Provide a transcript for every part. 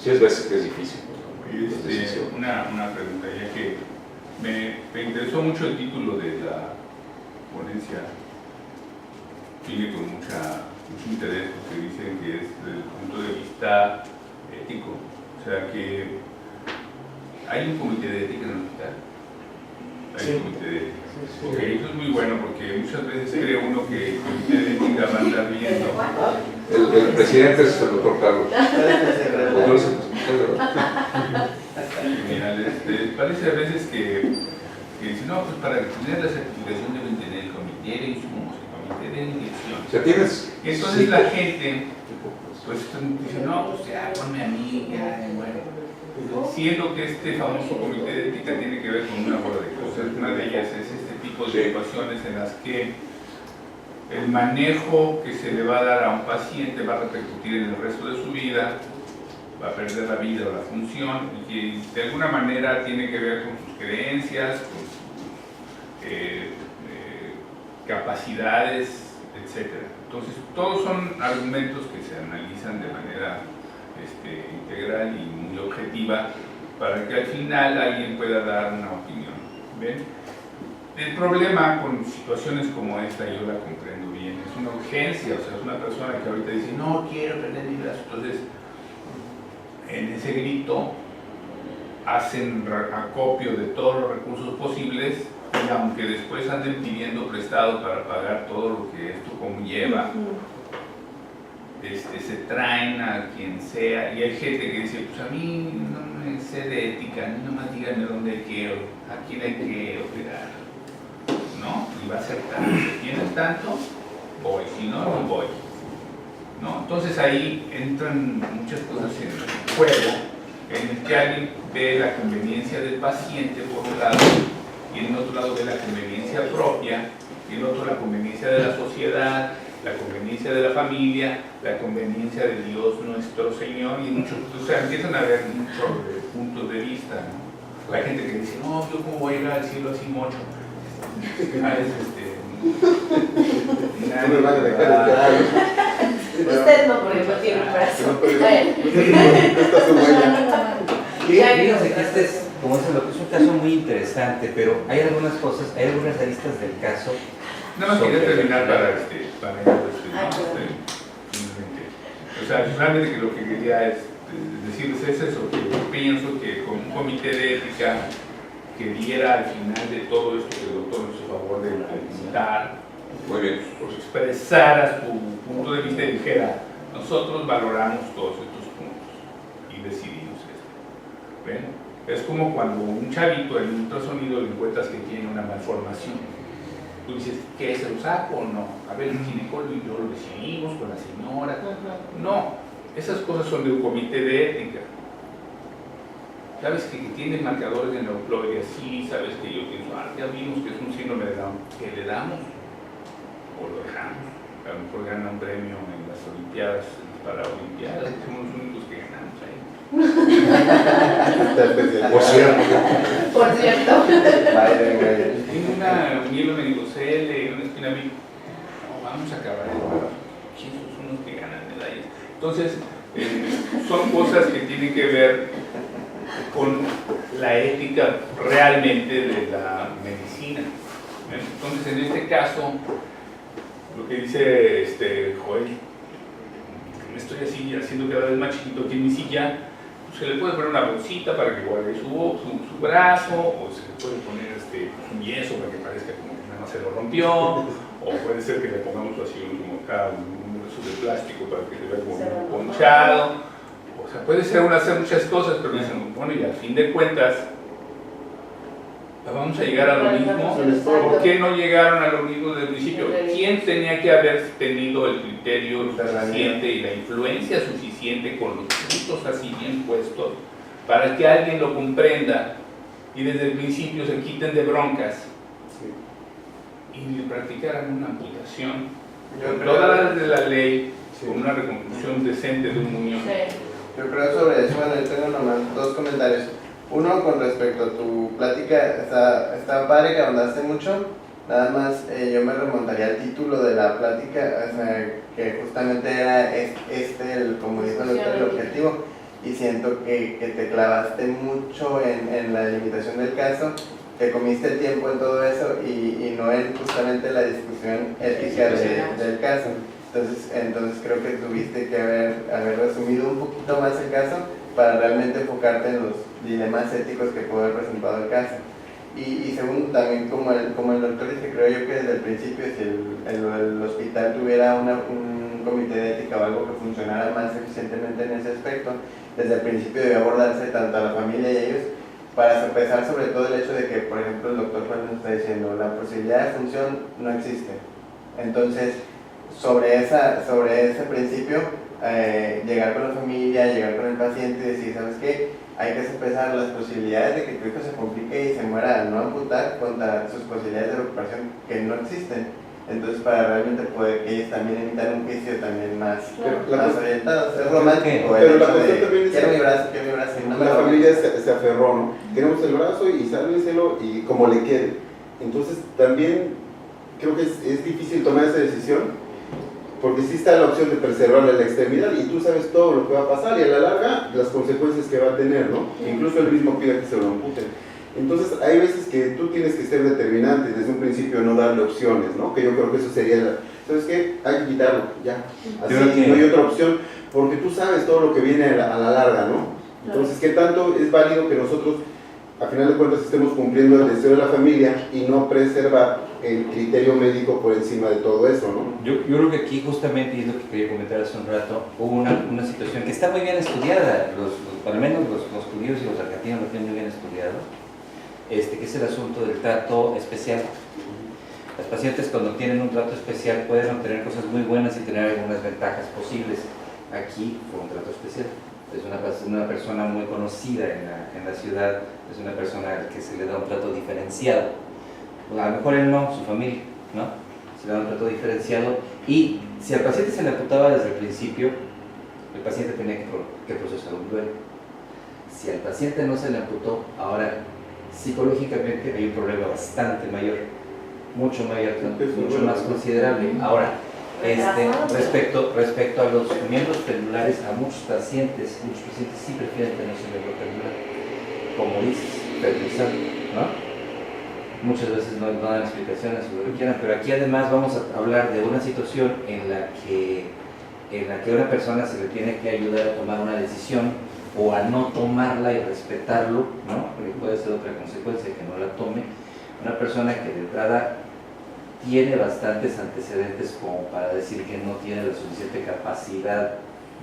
Sí, es veces que es difícil. Una pregunta, ya que me interesó mucho el título de la ponencia. Viene con mucho interés porque dicen que es desde el punto de vista ético. O sea que hay un comité de ética en el hospital. Hay un comité de ética. Sí. Okay, eso es muy bueno porque muchas veces cree uno que el comité de ética va a andar viendo. El presidente es el doctor Carlos. Mira, parece a veces que dicen, no, pues para tener la certificación deben tener el comité de insumos, el comité de dirección. O sea, tienes... Entonces sí, la gente pues dice, no, pues ya ponme a mí, ya, bueno. Siendo que este famoso comité de ética tiene que ver con una bola de cosas. Una de ellas es este tipo de situaciones en las que el manejo que se le va a dar a un paciente va a repercutir en el resto de su vida, va a perder la vida o la función, y que de alguna manera tiene que ver con sus creencias, con sus capacidades, etc. Entonces, todos son argumentos que se analizan de manera integral y muy objetiva para que al final alguien pueda dar una opinión. ¿Ven? El problema con situaciones como esta, yo la comprendo bien, es una urgencia, o sea, es una persona que ahorita dice, no quiero perder mi brazo. Entonces, en ese grito hacen acopio de todos los recursos posibles, y aunque después anden pidiendo prestado para pagar todo lo que esto conlleva, se traen a quien sea, y hay gente que dice, pues a mí no me sé de ética, a mí nomás díganme dónde quiero, a quién hay que operar, ¿no? Y va a ser tanto, si tienes tanto, voy, si no, no voy, ¿no? Entonces ahí entran muchas cosas en juego, en el que alguien ve la conveniencia del paciente por un lado, y en otro lado ve la conveniencia propia, y en otro la conveniencia de la sociedad, la conveniencia de la familia, la conveniencia de Dios nuestro Señor, y muchos, o sea, empiezan a ver muchos puntos de vista, ¿no? Hay gente que dice, no, yo cómo voy a ir al cielo así mocho. Usted no, porque no tiene un brazo. Fíjense que este es, como dicen, es un caso muy interesante, pero hay algunas cosas, hay algunas aristas del caso. Nada más quería terminar para o sea, realmente que lo que quería es decirles es eso, que yo pienso que con un comité de ética que diera al final de todo esto que el doctor nos hizo favor de presentar, muy bien, pues expresara su punto de vista y dijera, nosotros valoramos todos estos puntos y decidimos esto. ¿Ven? Es como cuando un chavito en un ultrasonido le encuentras que tiene una malformación. Tú dices, ¿qué es el saco o no? A ver, el ginecólogo y yo lo decidimos con la señora. No, esas cosas son de un comité de ética. ¿Sabes que tiene marcadores de neoploidia? Sí, sabes que yo pienso, ya vimos que es un síndrome de Down. ¿Qué le damos? ¿O lo dejamos? A lo mejor gana un premio en las Olimpiadas, para Olimpiadas, que somos los únicos que ganamos ahí. por cierto. Por cierto. Tengo una mielo meningocele, una espina bífida. No, vamos a acabar el trabajo. ¿Quiénes son los que ganan medallas? Entonces, son cosas que tienen que ver con la ética realmente de la medicina. Entonces, en este caso, lo que dice Joel, me estoy así haciendo cada vez más chiquito aquí en mi silla, pues se le puede poner una bolsita para que guarde su brazo, o se le puede poner un yeso para que parezca como que nada más se lo rompió, o puede ser que le pongamos así un brazo de plástico para que se vea como ponchado. O sea, puede ser hacer muchas cosas, pero dicen, bueno, y al fin de cuentas, vamos a llegar a lo mismo. ¿Por qué no llegaron a lo mismo desde el principio? ¿Quién tenía que haber tenido el criterio suficiente y la influencia suficiente con los puntos así bien puestos para que alguien lo comprenda y desde el principio se quiten de broncas y practicaran una amputación con todas las de la ley, con una reconstrucción decente de un muñón? Yo creo sobre eso, bueno, yo tengo nomás dos comentarios. Uno, con respecto a tu plática, está padre que ahondaste mucho. Nada más yo me remontaría al título de la plática, o sea, que justamente era como dijo el doctor, el objetivo. y siento que te clavaste mucho en la limitación del caso, te comiste el tiempo en todo eso y no en justamente la discusión ética del caso. Entonces creo que tuviste que haber resumido un poquito más el caso para realmente enfocarte en los dilemas éticos que puede haber presentado el caso. Y segundo, también como el doctor dice, creo yo que desde el principio, si el hospital tuviera un comité de ética o algo que funcionara más eficientemente en ese aspecto, desde el principio debe abordarse tanto a la familia y a ellos, para sopesar sobre todo el hecho de que, por ejemplo, el doctor Juan nos está diciendo, la posibilidad de función no existe. Entonces, sobre ese principio, llegar con la familia, llegar con el paciente y decir, ¿sabes qué? Hay que sopesar las posibilidades de que tu hijo se complique y se muera al no amputar contra sus posibilidades de recuperación que no existen. Entonces, para realmente poder que ellos también emitan un juicio también más orientado. Es romántico, pero la cuestión también es quiero mi brazo, y no me la lo familia se aferró, ¿no? Queremos el brazo y sálvenselo y como le quede. Entonces, también creo que es difícil tomar esa decisión, porque sí está la opción de preservarle la extremidad y tú sabes todo lo que va a pasar y a la larga las consecuencias que va a tener, ¿no? Incluso él mismo pide que se lo amputen. Entonces hay veces que tú tienes que ser determinante desde un principio, no darle opciones, ¿no? Que yo creo que eso sería, ¿sabes qué? Hay que quitarlo, ya. Así no hay otra opción, porque tú sabes todo lo que viene a la larga, ¿no? Entonces, ¿qué tanto es válido que nosotros, a final de cuentas, estemos cumpliendo el deseo de la familia y no preservar el criterio médico por encima de todo eso, ¿no? Yo creo que aquí justamente, y es lo que quería comentar hace un rato, hubo una situación que está muy bien estudiada, al menos los judíos y los argentinos lo tienen muy bien estudiado, que es el asunto del trato especial. Los pacientes cuando tienen un trato especial pueden obtener cosas muy buenas y tener algunas ventajas posibles. Aquí fue un trato especial. Es una persona muy conocida en la ciudad, es una persona a la que se le da un trato diferenciado. A lo mejor él no, su familia, ¿no? Se le da un trato diferenciado y si al paciente se le amputaba desde el principio, el paciente tenía que procesar un duelo. Si al paciente no se le amputó, ahora psicológicamente hay un problema bastante mayor, mucho mayor, mucho más considerable. Ahora, respecto a los miembros pendulares, a muchos pacientes sí prefieren tener su miembro pendular, como dices, fertilizado, ¿no? Muchas veces no dan explicaciones sobre lo que quieran, pero aquí además vamos a hablar de una situación en la que a una persona se le tiene que ayudar a tomar una decisión o a no tomarla y respetarlo, ¿no? Porque puede ser otra consecuencia que no la tome. Una persona que de entrada tiene bastantes antecedentes como para decir que no tiene la suficiente capacidad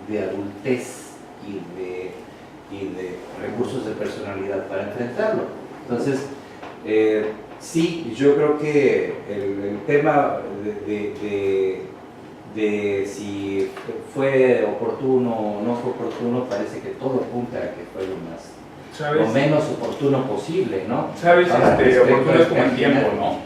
de adultez y de recursos de personalidad para enfrentarlo. Entonces, sí, yo creo que el tema de si fue oportuno o no fue oportuno, parece que todo apunta a que fue lo menos oportuno posible, ¿no? ¿Sabes? Ahora, Oportuno es como el al tiempo, final, ¿no?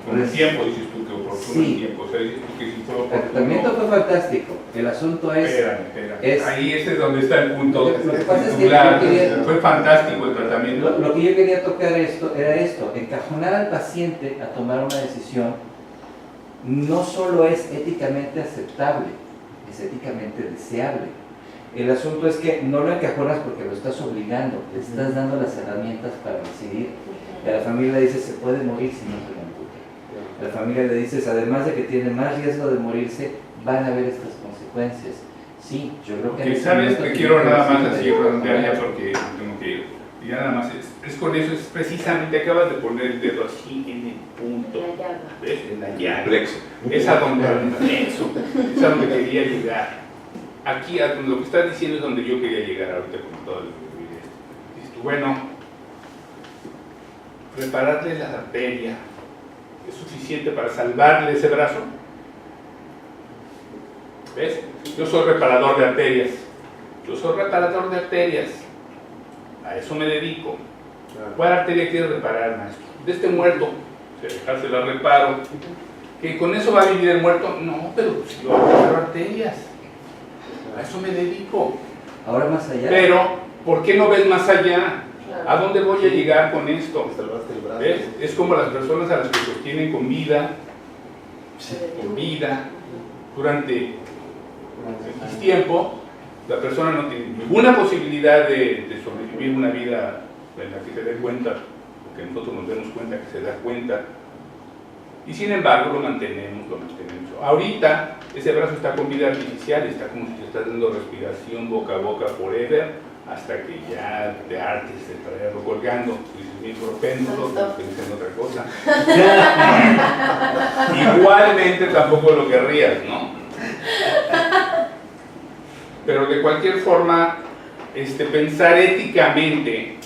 Con el tiempo dices tú que oportuno sí. el tiempo, o sea, dices tú que si fue El oportuno. tratamiento fue fantástico, el asunto es... Espérame. Ahí ese es donde está el punto. Lo que pasa es que titular. yo quería- Fue fantástico el tratamiento. Lo que yo quería tocar era esto, encajonar al paciente a tomar una decisión no solo es éticamente aceptable, es éticamente deseable. El asunto es que no lo encajonas porque lo estás obligando, le estás dando las herramientas para decidir. Y a la familia le dices, se puede morir si no se le amputa. A la familia le dices, además de que tiene más riesgo de morirse, van a haber estas consecuencias. Sí, yo creo que... Que sabes que quiero nada más así redondear ya porque tengo que ir. Y ya nada más es con eso, es precisamente, acabas de poner el dedo así en el punto. ¿Ves? En la llaga. Plexo. Es a donde es a donde quería llegar. Aquí, a lo que estás diciendo es donde yo quería llegar ahorita con todo el video. Dices tú, bueno, prepararle la arteria es suficiente para salvarle ese brazo. ¿Ves? Yo soy reparador de arterias. A eso me dedico. ¿Cuál arteria quieres reparar, maestro? De este muerto. Se la reparo. ¿Que con eso va a vivir el muerto? No, pero si yo reparo arterias. A eso me dedico. Ahora más allá. Pero, ¿por qué no ves más allá? ¿A dónde voy a llegar con esto? ¿Ves? Es como las personas a las que sostienen con vida, durante X tiempo, La persona no tiene ninguna posibilidad de sobrevivir una vida en la que se dé cuenta, porque nosotros nos demos cuenta que se da cuenta, y sin embargo lo mantenemos. Ahorita ese brazo está con vida artificial, está como si te estás dando respiración boca a boca forever, hasta que ya te hartes de traerlo colgando. Dices, mi propéndulo, que dicen otra cosa. Igualmente tampoco lo querrías, ¿no? Pero de cualquier forma, pensar éticamente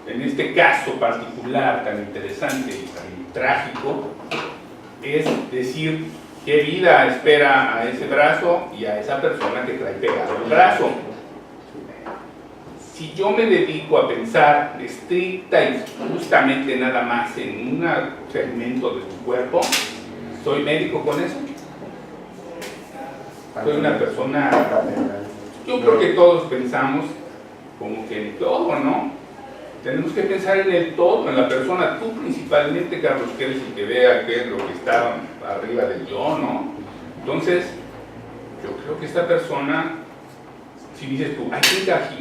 en este caso particular tan interesante y tan trágico es decir qué vida espera a ese brazo y a esa persona que trae pegado el brazo. Si yo me dedico a pensar estricta y justamente nada más en un segmento de tu cuerpo, ¿soy médico con eso? Soy una persona... Yo creo que todos pensamos como que en todo, ¿no? Tenemos que pensar en el todo, en la persona. Tú principalmente, Carlos, que eres el que vea qué es lo que está arriba del yo, ¿no? Entonces, yo creo que esta persona, si dices tú, hay que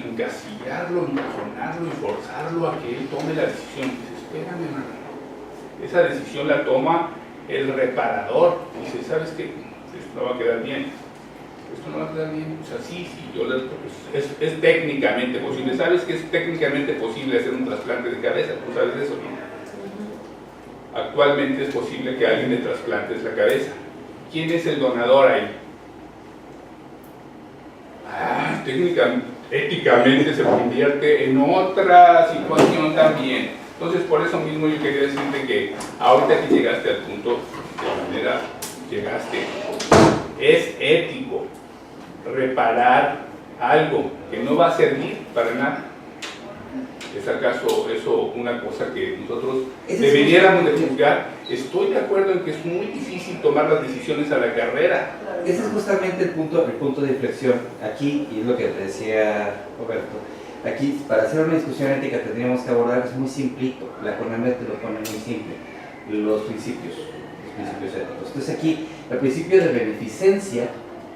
encasillarlo, encajonarlo y forzarlo a que él tome la decisión. Dices, espérame, hermano. Esa decisión la toma el reparador. Dice, ¿sabes qué? Esto no va a quedar bien. Esto no va a quedar bien. O sea, sí, es técnicamente posible. ¿Sabes que es técnicamente posible hacer un trasplante de cabeza? ¿Tú sabes eso, no? Actualmente es posible que alguien le trasplantes la cabeza. ¿Quién es el donador ahí? Éticamente se convierte en otra situación también. Entonces, por eso mismo yo quería decirte que ahorita que llegaste al punto, de la manera llegaste, es ético reparar algo que no va a servir para nada. ¿Es acaso eso una cosa que nosotros deberíamos de juzgar? Estoy de acuerdo en que es muy difícil tomar las decisiones a la carrera. Ese es justamente el punto de inflexión. Aquí, y es lo que te decía Roberto, aquí para hacer una discusión ética tendríamos que abordar, es muy simplito, la CONAMED te lo pone muy simple, los principios éticos. Entonces aquí, el principio de beneficencia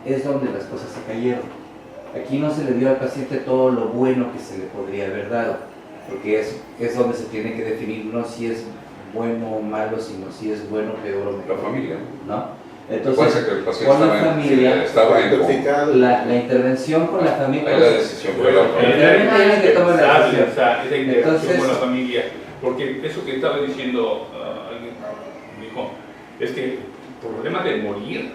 es donde las cosas se cayeron. Aquí no se le dio al paciente todo lo bueno que se le podría haber dado, porque es donde se tiene que definir no si es bueno o malo, sino si es bueno, peor o mejor. La familia. ¿No? Puede Entonces, ser que el paciente con la familia, estaba en la intervención con la familia. la decisión fue la familia. Tiene que tomar la decisión. Esa interacción Entonces, con la familia. Porque eso que estaba diciendo alguien dijo, es que el problema de morir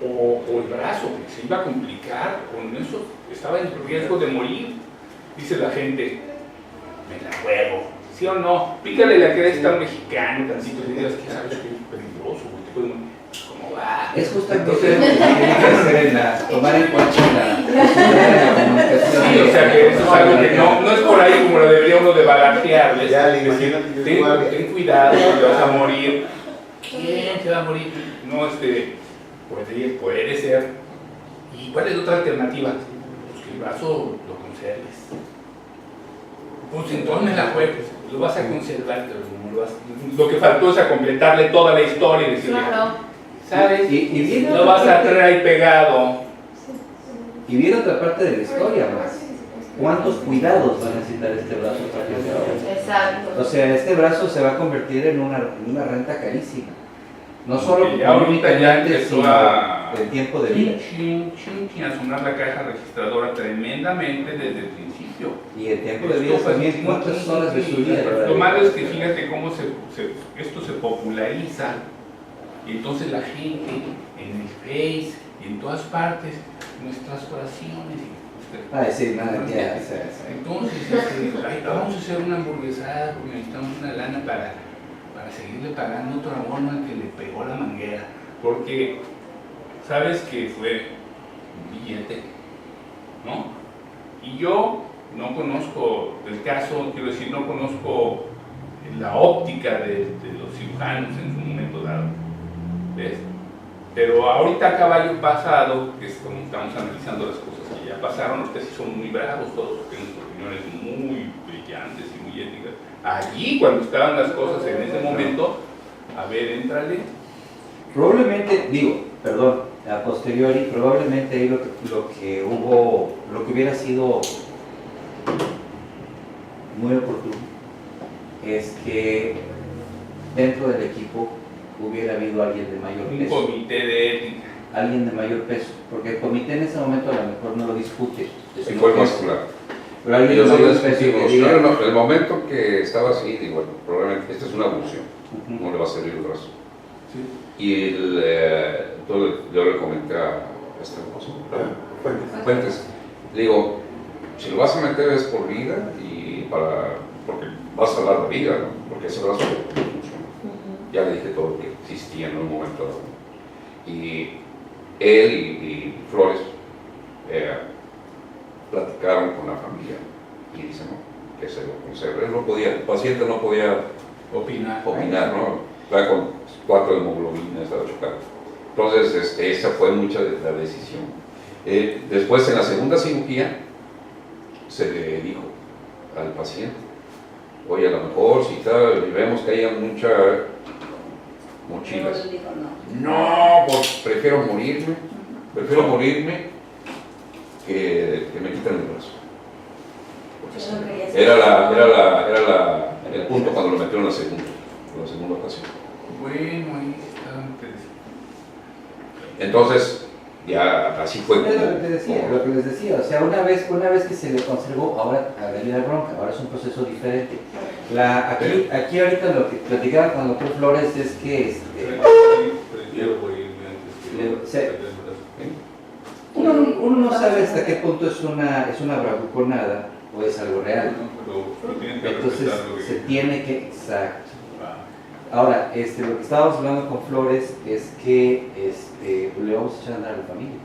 o el brazo, que se iba a complicar con eso, estaba en riesgo de morir. Dice la gente, me la juego, ¿sí o no? Pícale la cresta a un mexicano, tantito, y digas que sabes que es peligroso, güey, te puede morir. ¿Cómo va? Es justamente lo que tiene que hacer tomar en cuenta la comunicación. Sí, o sea que eso es algo que no es por ahí como lo debería uno de balajear. Ya, le decir, imagino que ten cuidado, te vas a morir. ¿Quién te va a morir? No, puede ser. ¿Y cuál es la otra alternativa? Pues que el brazo lo conserves. Pues entonces la juegues, lo vas a conservar, pero no lo vas. Lo que faltó es a completarle toda la historia y decirle, ¿sabes? Y lo vas a traer ahí pegado. Y viene otra parte de la historia más. ¿Cuántos cuidados va a necesitar este brazo a partir de ahora? Exacto. O sea, este brazo se va a convertir en una renta carísima. No solo porque ya ahorita ya empezó el tiempo de vida. A sonar la caja registradora tremendamente desde el principio. Y el tiempo de vida también, ¿cuántas horas de su vida? Lo malo es que fíjate cómo esto se populariza y entonces la gente en el Face y en todas partes, nuestras oraciones. Sí, nada, ya. Entonces, vamos a hacer una hamburguesada porque necesitamos una lana para seguirle pagando otro amor al que le pegó la manguera. Porque, ¿sabes que fue un billete? ¿No? Y yo no conozco el caso, quiero decir, no conozco la óptica de los cirujanos en su momento dado. ¿Ves? Pero ahorita a caballo pasado, que es como estamos analizando las cosas que ya pasaron, ustedes sí son muy bravos todos, tienen opiniones muy brillantes y muy éticas. Allí, cuando estaban las cosas en ese momento, a ver, éntrale. Probablemente, A posteriori, probablemente ahí lo que hubiera sido muy oportuno es que dentro del equipo hubiera habido alguien de mayor Un peso. comité de ética. Alguien de mayor peso, porque el comité en ese momento a lo mejor no lo discute. Y fue el más claro. Pero alguien Y de nosotros mayor peso que discutimos, diga, no, el momento que estaba así, digo, bueno, probablemente esta es una evolución, no le va a servir el brazo. Y entonces yo le comenté a este hermoso, Fuentes, le digo, si lo vas a meter es por vida y porque vas a hablar de vida, ¿no? Porque ese brazo no funciona. Ya le dije todo lo que existía en un momento dado. Y él y Flores platicaron con la familia y dicen, no, que se lo conserve. Él no podía, el paciente no podía Opinar. ¿no? Estaba con 4 de hemoglobina, estaba chocado. Entonces, esa fue mucha de la decisión. Después, en la segunda cirugía, se le dijo al paciente, oye, a lo mejor si vemos que haya muchas mochilas. No, pues prefiero morirme que me quiten el brazo. Era el punto cuando lo metieron en la segunda ocasión. Bueno, ahí está interesante. Entonces, ya así fue es lo que les decía, o sea, una vez que se le conservó, ahora había la bronca, ahora es un proceso diferente. Aquí ahorita lo que platicaba con el doctor Flores es que Prefiero morirme antes que uno no sabe hasta qué punto es una bravuconada o es algo real. Pero tienen que Entonces respetar lo que se tiene que, exacto. Ahora, lo que estábamos hablando con Flores es que le vamos a echar a andar a la familia.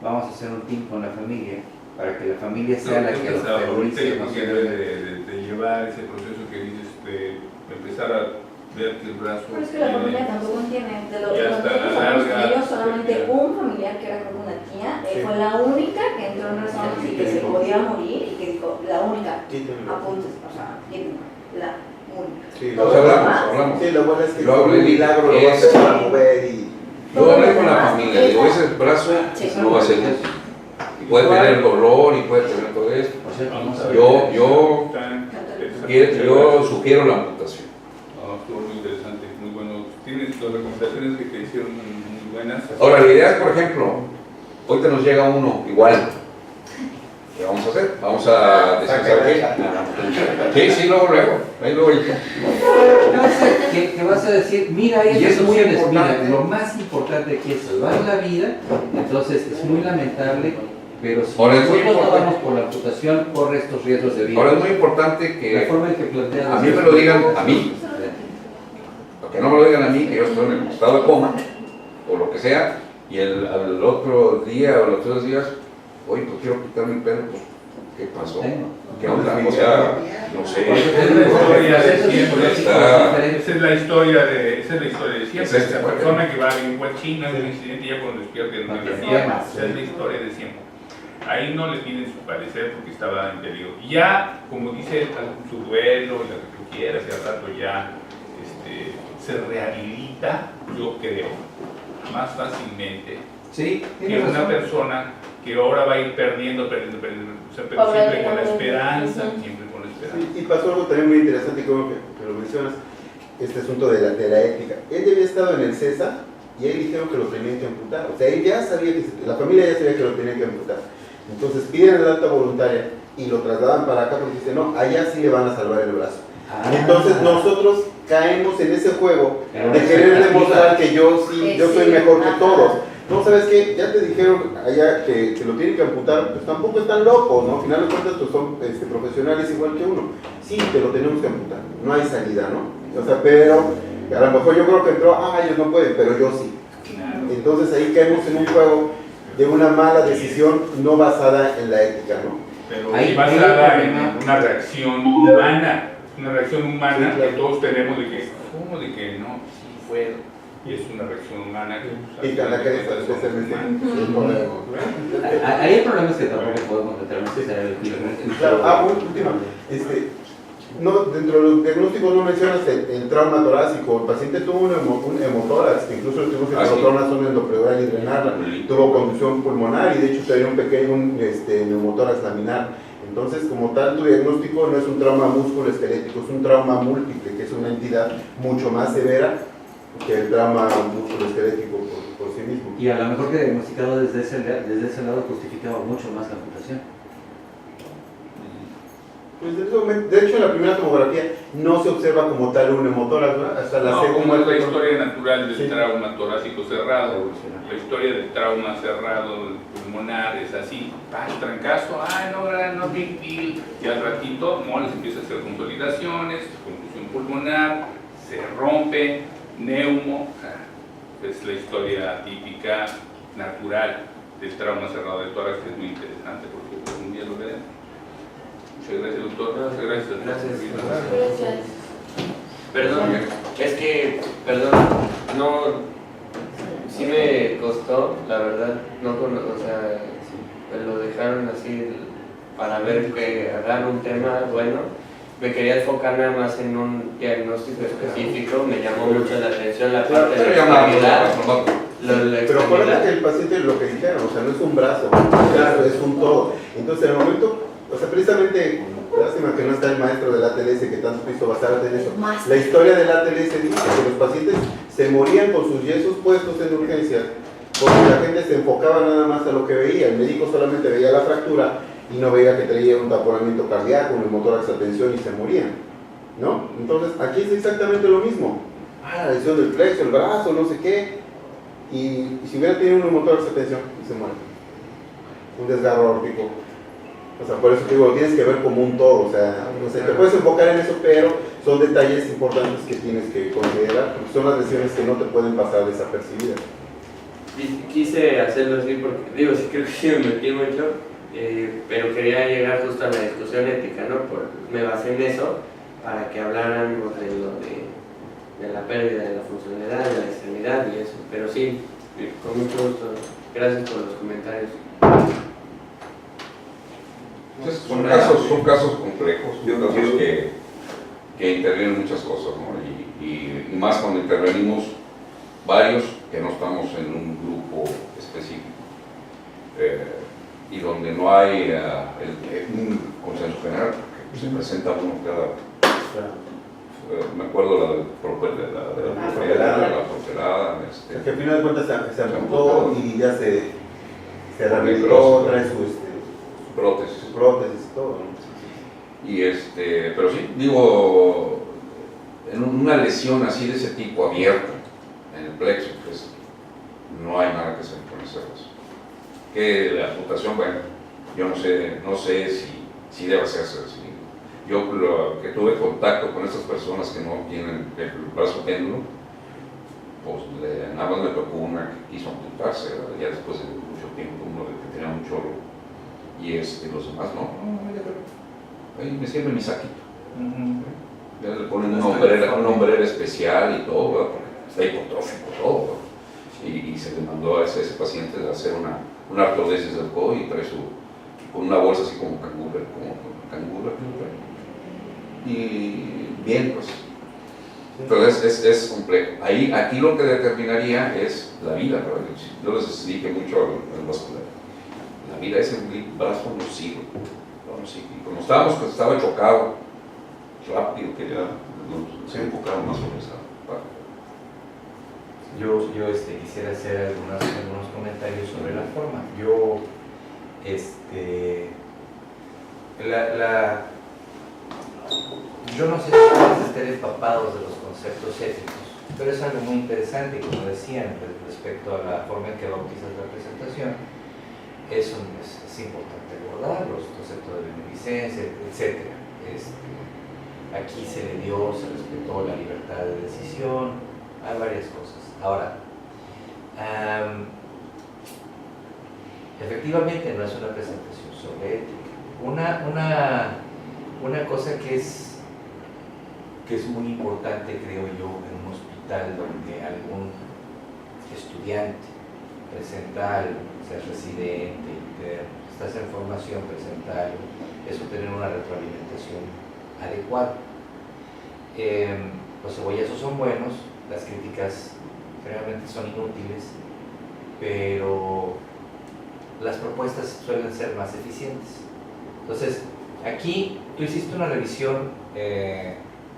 Vamos a hacer un team con la familia para que la familia sea la que lo ahorita yo priorice. creo que debe de llevar ese proceso que dices de empezar a ver que el brazo Pero es que la familia tampoco entiende. De los Ya que está, nosotros larga, hablamos con ellos, solamente ya. un familiar que era como una tía, fue la única que entró en razón y que se podía morir y que dijo, la única, apuntes, o sea, la única. Sí, Nos hablamos. Sí, lo bueno es que Lo con hablé, un milagro lo vas a eso. empezar a mover y... Yo hablé con la familia, digo, ese brazo no va a ser útil. Y puede tener dolor y puede tener todo esto. Por cierto, no sé. Yo sugiero la amputación. Estuvo muy interesante, muy bueno. Tienes las recomendaciones que te hicieron muy buenas. Ahora, la idea es, por ejemplo, ahorita nos llega uno igual. ¿Qué vamos a hacer? Vamos a decir, sí, luego. Ahí luego. Que vas a decir, mira, Y es muy importante. lo más importante aquí es salvar la vida, entonces es muy lamentable, pero si Ahora, es muy nosotros no importante. vamos por la amputación, corre estos riesgos de vida. Ahora es muy importante La que forma en que planteas a mí me lo digan a mí, que no me lo digan a mí, que yo estoy en el estado de coma, o lo que sea, y al otro día o los 2 días, oye, pues quiero quitarme el pelo, pues, ¿qué pasó? ¿Qué onda? O sea, no sé. Esa es la historia de siempre. Es esta, Esa persona que va en un chino, en un accidente, ya cuando despierta en una cama. Esa es la historia de siempre. Ahí no le piden su parecer porque estaba en peligro. Ya, como dice su duelo, lo que tú quieras, y al rato ya se rehabilita, yo creo, más fácilmente Sí, que tienes una razón. persona que ahora va a ir perdiendo. O sea, pero siempre con la esperanza, siempre con la esperanza. Y pasó algo también muy interesante, como que lo mencionas, este asunto de la ética. Él ya había estado en el CESA y ahí dijeron que lo tenían que amputar. O sea, él ya sabía la familia ya sabía que lo tenían que amputar. Entonces piden el alta voluntaria y lo trasladan para acá porque dicen, no, allá sí le van a salvar el brazo. Entonces nosotros caemos en ese juego de querer demostrar que yo soy mejor que todos. No, ¿sabes qué? Ya te dijeron allá que lo tienen que amputar, pues tampoco están locos, ¿no? Al final de cuentas, pues son profesionales igual que uno. Sí, te lo tenemos que amputar, no hay salida, ¿no? O sea, pero a lo mejor yo creo que entró, ellos no pueden, pero yo sí. Entonces ahí caemos en un juego de una mala decisión no basada en la ética, ¿no? Pero Ahí- sí basada ahí- en una reacción humana, Sí, claro. que todos tenemos de que, ¿cómo de que no? Sí fue, y es una reacción humana que pues, Y que a la que al final de cuentas somos humanos. Ahí el problema es que tampoco podemos meternos a hacer el Claro, última. No, dentro de los diagnósticos no mencionas el trauma torácico. El paciente tuvo un hemotórax, que incluso tuvimos que colocar una zona endopleurial y drenarla. Tuvo conducción pulmonar y de hecho tenía un pequeño neumotórax laminar. Entonces, como tal, tu diagnóstico no es un trauma musculoesquelético, es un trauma múltiple, que es una entidad mucho más severa que el trauma musculoesquelético por sí mismo. Y a lo mejor que diagnosticado desde ese lado justificaba mucho más la amputación. Pues de hecho en la primera tomografía no se observa como tal un hemotórax, ¿no? Hasta la No, segunda. como es la historia natural del Sí. trauma torácico cerrado, la historia del trauma cerrado pulmonar es así, trancazo, no big deal, y al ratito se empieza a hacer consolidaciones, contusión pulmonar, se rompe, neumo, es la historia típica, natural del trauma cerrado del tórax, que es muy interesante porque pues, un día lo veremos. Muchas gracias, doctor. Muchas gracias. Gracias. Perdón, es que, no, sí me costó, la verdad, o sea, me lo dejaron así para ver que agarrar un tema bueno. Me quería enfocar nada más en un diagnóstico específico, me llamó mucho la atención la parte de la extremidad. Pero acuérdate que el paciente, lo que dijeron, o sea, no es un brazo, claro, es un todo. Entonces, en el momento, o sea, precisamente, lástima que no está el maestro del ATLS que tanto quiso basarte en eso. La historia del ATLS dice que los pacientes se morían con sus yesos puestos en urgencias porque la gente se enfocaba nada más a lo que veía. El médico solamente veía la fractura y no veía que traía un taponamiento cardíaco, un neumotórax a tensión y se morían, ¿no? Entonces, aquí es exactamente lo mismo. La lesión del plexo, el brazo, no sé qué. Y si hubiera tenido un neumotórax a tensión y se muere. Un desgarro aórtico. O sea, por eso te digo, tienes que ver como un todo. O sea, no sé, te puedes enfocar en eso, pero son detalles importantes que tienes que considerar, porque son las lesiones que no te pueden pasar desapercibidas. Quise hacerlo así porque, digo, sí creo que sí me metí mucho, pero quería llegar justo a la discusión ética, ¿no? Me basé en eso para que habláramos de lo de la pérdida de la funcionalidad, de la extremidad y eso. Pero sí, con mucho gusto. Gracias por los comentarios. Son casos complejos, casos que intervienen muchas cosas, ¿no? Y más cuando intervenimos varios que no estamos en un grupo específico y donde no hay un consenso general, que se presenta uno cada... me acuerdo la propelada. Que al final de cuentas se amputó y ya se rehabilitó, trae su prótesis y todo, ¿no? Y pero sí, digo, en una lesión así de ese tipo abierta en el plexo, pues no hay nada que hacer con hacerlas. Que la amputación, bueno, yo no sé si debe hacerse así. Yo que tuve contacto con estas personas que no tienen el brazo péndulo, pues nada más me tocó una que quiso amputarse, ya después de mucho tiempo, uno que tenía un chorro, y los demás no, ahí me sirve mi saquito. Ya le ponen una hombrera especial y todo, ¿verdad? Porque está hipotrófico todo, y se le mandó a ese paciente de hacer una artrodesis del codo y trae con una bolsa así como canguro, y bien, pues. Entonces es complejo. Aquí lo que determinaría es la vida, ¿verdad? Yo les dije mucho al vascular. La vida es el brazo nocivo. Y como estaba chocado, rápido, que ya se enfocaron más sobre esa parte. Yo quisiera hacer algunos comentarios sobre la forma. Yo no sé si ustedes estén empapados de los conceptos éticos, pero es algo muy interesante y como decían respecto a la forma en que bautizas la presentación, eso es importante abordar, los conceptos de beneficencia, etc. Aquí se respetó la libertad de decisión, hay varias cosas. Ahora, efectivamente no es una presentación sobre ética. Una cosa que es muy importante, creo yo, en un hospital donde algún estudiante presenta algo, sea residente, interno, estás en formación, presenta algo, es obtener una retroalimentación adecuado. Los cebollazos son buenos, las críticas generalmente son inútiles, pero las propuestas suelen ser más eficientes. Entonces, aquí tú hiciste una revisión,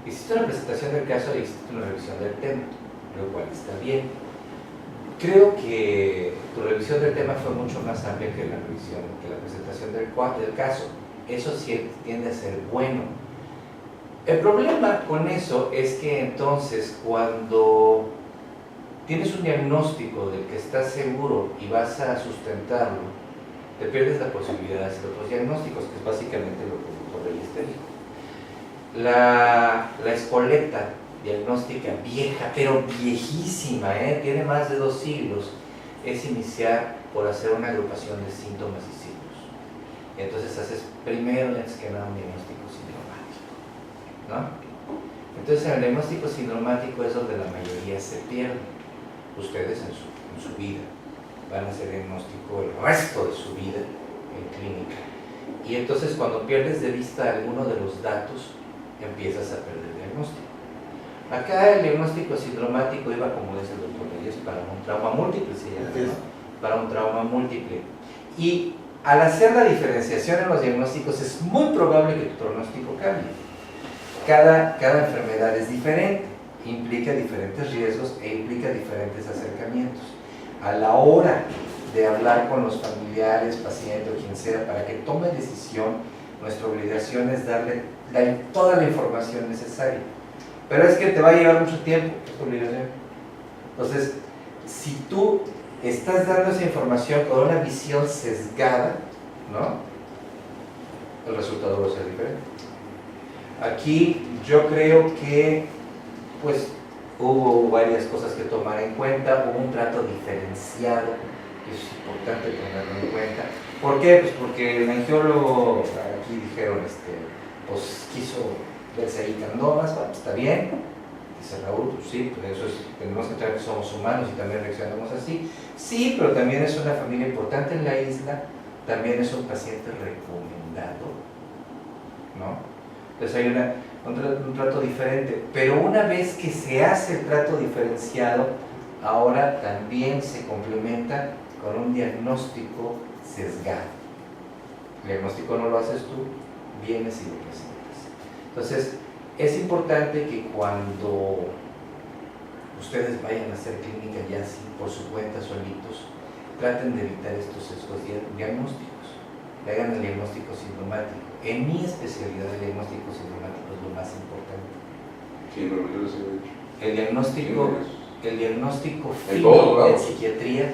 hiciste una presentación del caso y hiciste una revisión del tema, lo cual está bien. Creo que tu revisión del tema fue mucho más amplia que la presentación del caso. Eso sí tiende a ser bueno. El problema con eso es que entonces cuando tienes un diagnóstico del que estás seguro y vas a sustentarlo, te pierdes la posibilidad de hacer otros diagnósticos, que es básicamente lo que el doctor Reyes te dijo. La escoleta diagnóstica vieja, pero viejísima, tiene más de 2 siglos, es iniciar por hacer una agrupación de síntomas y signos. Entonces haces primero, antes que nada, un diagnóstico sindromático, ¿no? Entonces en el diagnóstico sindromático es donde la mayoría se pierde. Ustedes en su vida van a hacer diagnóstico el resto de su vida en clínica. Y entonces cuando pierdes de vista alguno de los datos, empiezas a perder el diagnóstico. Acá el diagnóstico sindromático iba, como dice el doctor Reyes, para un trauma múltiple, se llama, ¿no? Para un trauma múltiple. Y al hacer la diferenciación en los diagnósticos es muy probable que tu pronóstico cambie. Cada enfermedad es diferente, implica diferentes riesgos e implica diferentes acercamientos. A la hora de hablar con los familiares, pacientes o quien sea, para que tome decisión, nuestra obligación es darle toda la información necesaria. Pero es que te va a llevar mucho tiempo, es tu obligación. Entonces, si tú estás dando esa información con una visión sesgada, ¿no? El resultado va a ser diferente. Aquí yo creo que pues hubo varias cosas que tomar en cuenta, hubo un trato diferenciado, que es importante tenerlo en cuenta. ¿Por qué? Pues porque el angiólogo, aquí dijeron, pues quiso verse ahí candomas, bueno, está bien, dice Raúl, pues sí, pues eso es, tenemos que entender que somos humanos y también reaccionamos así. Sí, pero también es una familia importante en la isla, también es un paciente recomendado, ¿no? Entonces hay un trato diferente, pero una vez que se hace el trato diferenciado, ahora también se complementa con un diagnóstico sesgado. El diagnóstico no lo haces tú, vienes y lo presentas. Entonces, es importante que cuando ustedes vayan a hacer clínica ya así por su cuenta solitos, traten de evitar estos sesgos diagnósticos, que hagan el diagnóstico sindromático. En mi especialidad, el diagnóstico sindromático es lo más importante. Sí, pero yo les he dicho. El diagnóstico fino en psiquiatría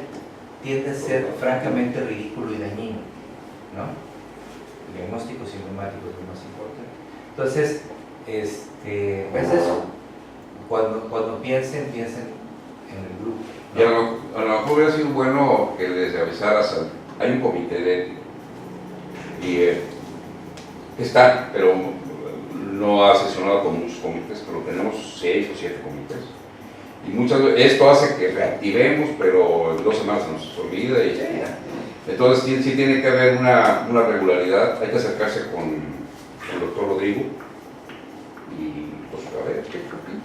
tiende a ser francamente ridículo y dañino, ¿no? El diagnóstico sindromático es lo más importante. Entonces, pues eso, cuando piensen en el grupo, ¿no? Y a lo mejor hubiera sido bueno que les avisaras, hay un comité de ética, y está, pero no ha sesionado con muchos comités, pero tenemos 6 o 7 comités. Y muchas veces esto hace que reactivemos, pero en 2 semanas se nos olvida y ya. Entonces sí tiene que haber una regularidad, hay que acercarse con el doctor Rodrigo y pues a ver qué opina.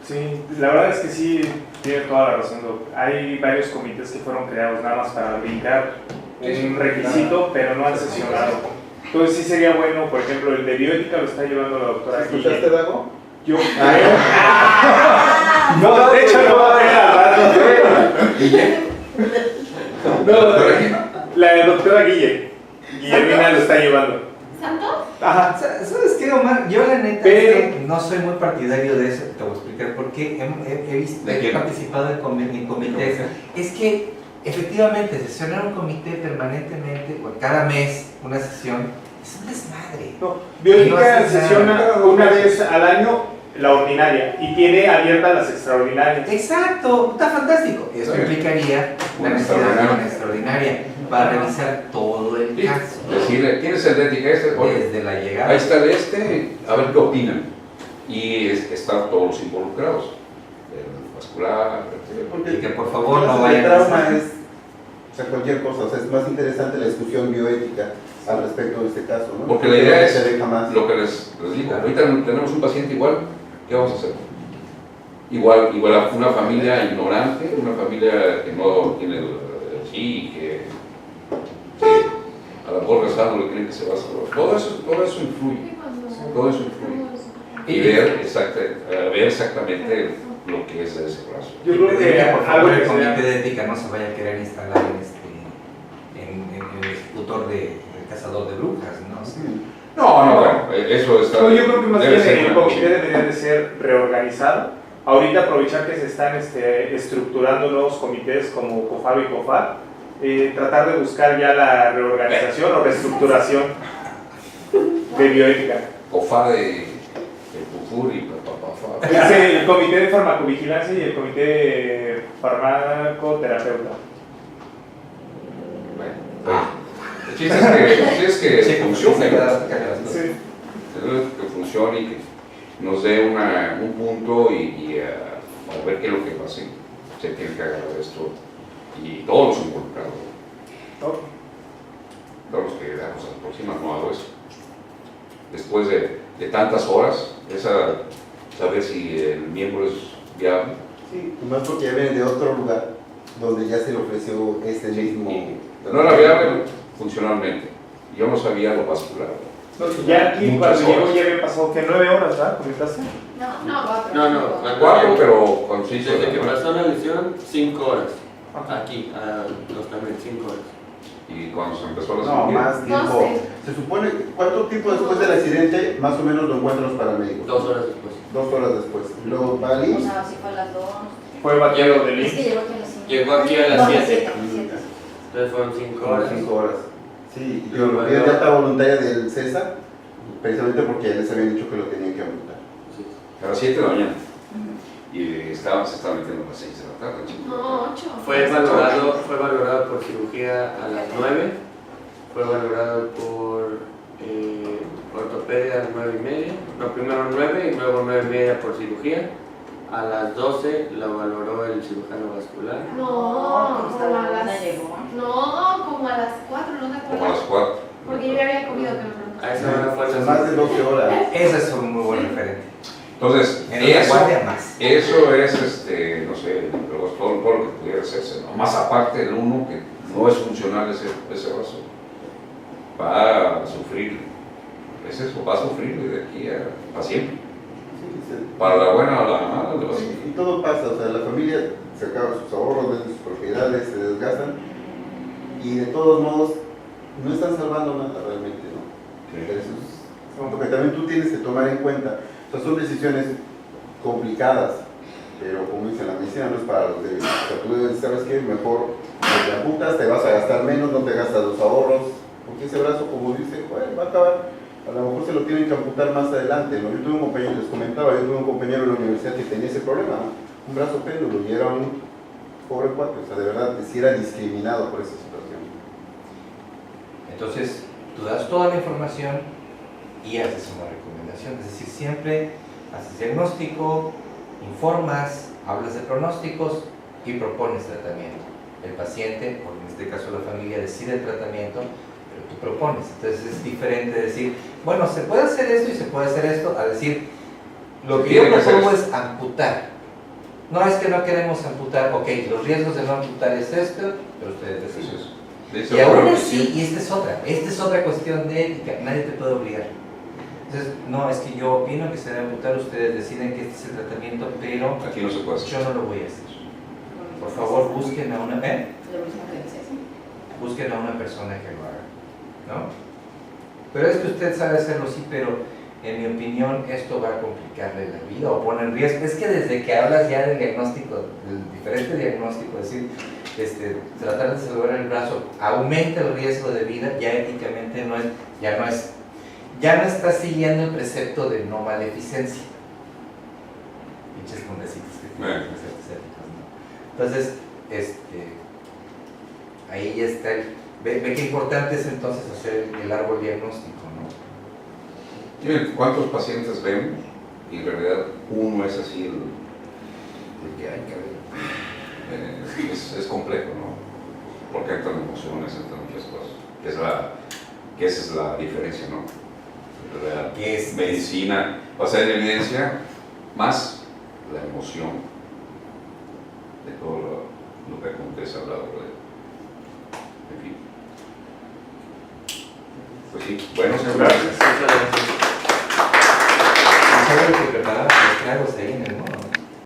Sí, la verdad es que sí, tiene toda la razón, Doc. Hay varios comités que fueron creados nada más para brincar un requisito, pero no han sesionado. Entonces sí sería bueno, por ejemplo, el de bioética lo está llevando la doctora Guille. ¿Escuchaste, Dago? Yo creo. No, de hecho no va a ver al rato. ¿Guille? No, la doctora Guille. Guillermina lo está llevando. ¿Santos? Ajá. ¿Sabes qué, Omar? Yo la neta es que no soy muy partidario de eso, te voy a explicar por qué. He participado en comités. Es que efectivamente, sesionar un comité permanentemente, cada mes, una sesión, es un desmadre. No, bioética sesiona una vez al año la ordinaria y tiene abiertas las extraordinarias. Exacto, está fantástico. Eso implicaría la necesidad de una extraordinaria para revisar todo el caso. Decirle, ¿tienes el de ética desde la llegada. Ahí está el a ver qué opinan. Y están todos los involucrados. El vascular, y que por favor no el vayan trauma es, o sea, cualquier cosa, o sea, es más interesante la discusión bioética al respecto de este caso, ¿no? Porque la idea es, se deja más. lo que les digo, ahorita tenemos un paciente igual, ¿qué vamos a hacer? Igual a una familia ignorante, una familia que no tiene el sí, que a lo mejor rezando le creen que se va a salvar. Todo eso influye. Todo eso influye. Y ver exactamente lo que es de ese brazo. Yo creo que por favor, algo el que comité sea- de ética no se vaya a querer instalar en el ejecutor de cazador de brujas, ¿no? No, bueno, eso está. No, yo creo que más debe bien ser el una comité cosa. debería de ser reorganizado. Ahorita aprovechar que se están estructurando nuevos comités como COFAB y COFAD, tratar de buscar ya la reorganización o reestructuración de bioética. COFA de Pufur y papá. Es el comité de farmacovigilancia y el comité de farmacoterapeuta. Bueno, el chiste es que funcione. Sí. Que funcione y que nos dé un punto y a ver qué es lo que pasa. Se tiene que agarrar esto y todos los involucrados. Todos los que damos a la próxima no hago eso. Después de tantas horas, saber si el miembro es viable. Sí, más porque ya viene de otro lugar donde ya se le ofreció este mismo. No era viable funcionalmente. Yo no sabía lo vascular. Ya aquí Muchas cuando llegó horas. ya había pasado que 9 horas, ¿verdad? ¿Comentaste? No. Cuatro, pero con 6 Desde que pasó la lesión, 5 horas. Ajá. Aquí, a los también 5 horas. Y cuando se empezó la No, cirugía, más tiempo. Se supone, ¿cuánto tiempo después del accidente más o menos lo encuentran los paramédicos? 2 horas después. 2 horas después. Lo O valí. sea, si fue a las 2. Fue vaquero del Es que IMSS. llegó aquí a las 5. Llegó aquí a las No, 7. 7. Entonces fueron 5 horas. 5 horas. Sí, y Pero lo bueno. piden de alta voluntaria del César, precisamente porque ya les habían dicho que lo tenían que amputar. Sí. a las 7 de la mañana. Y se estaba metiendo a las 6 de la tarde. chico. No, 8. Fue valorado por cirugía a las 9, fue valorado por ortopedia a las 9:30, no, primero 9 y luego 9:30 por cirugía. A las 12 lo valoró el cirujano vascular. No, ¿Cómo como a las... llegó? No, como a las 4, no te Como a las acuerdas. 4. Porque yo ya había comido que me preguntaste. A esa hora fue la Más de 12 horas. Ese es un muy buen referente. Entonces, En la guardia más. eso es, no sé, todo lo que pudiera hacerse, ¿no? Más aparte del uno que no es funcional ese brazo, va a sufrir, es eso, va a sufrir de aquí a siempre. Para la buena o la mala, le va a Sí, sufrir. y todo pasa, o sea, la familia se acaba sus ahorros, vende sus propiedades, se desgastan y de todos modos no están salvando nada realmente, ¿no? Eso es lo que también tú tienes que tomar en cuenta. O sea, son decisiones complicadas, pero como dicen, la medicina no es para los débiles. O sea, tú sabes que mejor te amputas, te vas a gastar menos, no te gastas los ahorros, porque ese brazo, como dice, bueno, va a acabar. A lo mejor se lo tienen que amputar más adelante, ¿no? Yo tuve un compañero, les comentaba, yo tuve un compañero en la universidad que tenía ese problema, ¿no? Un brazo péndulo y era un pobre cuate, o sea, de verdad, sí era discriminado por esa situación. Entonces, tú das toda la información y haces una recomendación. Es decir, siempre haces diagnóstico, informas, hablas de pronósticos y propones tratamiento. El paciente, o en este caso la familia, decide el tratamiento, pero tú propones. Entonces es diferente decir, bueno, se puede hacer esto y se puede hacer esto, a decir, lo que yo propongo es amputar. No es que no queremos amputar, ok, los riesgos de no amputar es esto, pero ustedes deciden. Dice, Y aún bueno, así, y esta es otra cuestión de ética, nadie te puede obligar. Entonces, no, es que yo opino que se debe amputar, ustedes deciden que este es el tratamiento, pero aquí no se puede hacer. yo no lo voy a hacer. Por favor, busquen a una, Lo mismo que dices. busquen a una persona que lo haga, ¿no? Pero es que usted sabe hacerlo, sí, pero en mi opinión esto va a complicarle la vida o pone en riesgo. Es que desde que hablas ya del diagnóstico, del diferente diagnóstico, es decir, tratar de salvar el brazo aumenta el riesgo de vida, ya éticamente ya no está siguiendo el precepto de no maleficencia. Pinches condecitos que tienen preceptos éticos, ¿no? Entonces, ahí ya está ve qué importante es entonces hacer el árbol diagnóstico, ¿no? Miren, ¿cuántos pacientes vemos? Y en realidad uno es así el que hay que ver. Es complejo, ¿no? Porque entran emociones, entran muchas cosas. que esa es la diferencia, ¿no? La ¿Qué es? medicina basada en evidencia más la emoción de todo lo que acontece al lado de en fin. Pues sí, bueno, señor, gracias. Muchas gracias. ¿Sabes lo que preparaba?